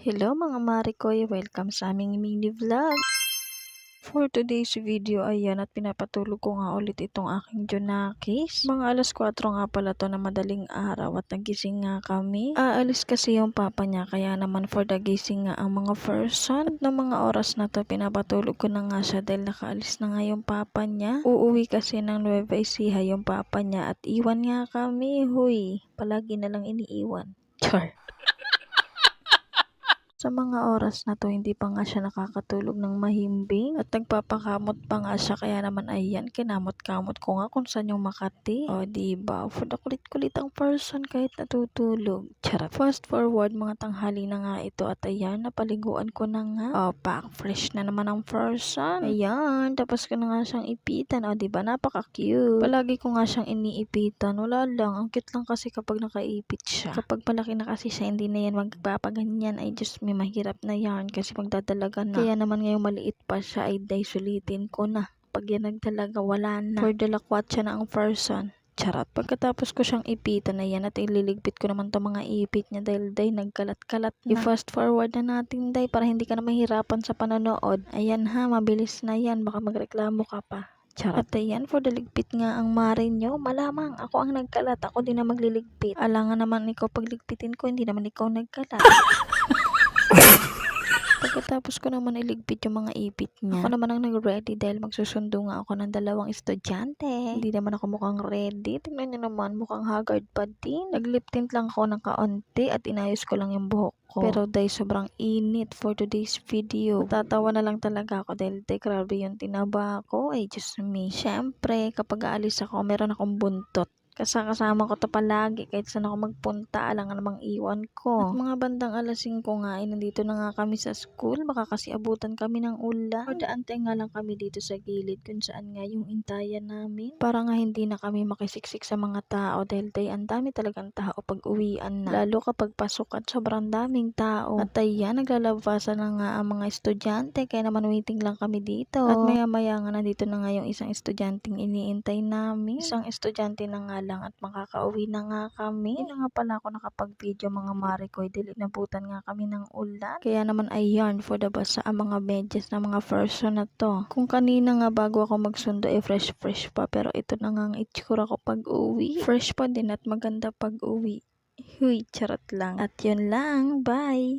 Hello mga Marikoy, welcome sa aming mini vlog. For today's video, ayan at pinapatulog ko nga ulit itong aking Junakis. Mga alas 4 nga pala to na madaling araw at nagising nga kami. Aalis kasi yung papa niya kaya naman for the gising nga ang mga person. At ng mga oras na to pinapatulog ko na nga siya dahil nakaalis na nga yung papa niya. Uuwi kasi ng Nueva Ecija yung papa niya at iwan nga kami. Huy, palagi na lang iniiwan. Char. Sa mga oras na to, hindi pa nga siya nakakatulog ng mahimbing at nagpapakamot pa nga siya kaya naman ayan, kinamot-kamot ko nga kung saan yung Makati. O diba, for the kulit-kulit ang person kahit natutulog. Charot. Fast forward, mga tanghali na nga ito at ayan, napaliguan ko na nga. O, pack fresh na naman ang person. Ayan, tapos ko na nga siyang ipitan. O diba, napaka-cute. Palagi ko nga siyang iniipitan. Wala lang, ang cute lang kasi kapag nakaipit siya. Kapag malaki na kasi siya, hindi na yan magpapaganyan. Ay, just may mahirap na yan kasi magdadalaga na. Kaya naman ngayong maliit pa siya ay day sulitin ko na. Pag yan nagdalaga, wala na. For dalakwat siya na ang person. Charot. Pagkatapos ko siyang ipitan na yan at ililigpit ko naman to mga ipit niya dahil day nagkalat-kalat na. I-fast forward na natin day para hindi ka na mahirapan sa panonood. Ayan ha, mabilis na yan. Baka magreklamo ka pa. Charot. At ayan, for the ligpit nga ang mare nyo, malamang ako ang nagkalat. Ako din na magliligpit. Alangan naman ikaw pagligpitin ko, hindi naman ikaw nagkalat. Pagkatapos ko naman iligpit yung mga ipit niya, ako naman ang nag-ready dahil magsusundo nga ako ng 2 estudyante. Hindi naman ako mukhang ready. Tingnan niyo naman, mukhang haggard pa din. Nag-lip tint lang ako ng kaunti at inayos ko lang yung buhok ko. Pero dahil sobrang init for today's video, tatawa na lang talaga ako dahil grabe yung tinaba ko. Ay, just me. Syempre, kapag aalis ako, meron akong buntot. Kasama ko to palagi kahit saan ako magpunta, alangan namang iwan ko. At mga bandang alas 5 nga, nandito na nga kami sa school. Baka kasi abutan kami ng ulan. O daantay nga lang kami dito sa gilid kung saan nga yung intayan namin. Para nga hindi na kami makisiksik sa mga tao dahil ang dami talagang tao pag uwian na. Lalo kapag pasok at sobrang daming tao. At ayan, naglalabasan na nga ang mga estudyante kaya naman waiting lang kami dito. At maya-maya nga nandito na nga yung isang estudyanteng iniintay namin. Isang estudyante na nga lang at makakauwi na nga kami. Hindi na nga pala ako nakapag-video mga Marikoy dahil inabutan nga kami ng ulan. Kaya naman ay yarn for the bus sa mga medyas na mga version na to. Kung kanina nga bago ako magsundo ay fresh pa pero ito na nga ang itsura ko pag uwi. Fresh pa din at maganda pag uwi. Huy, charot lang. At yun lang, bye!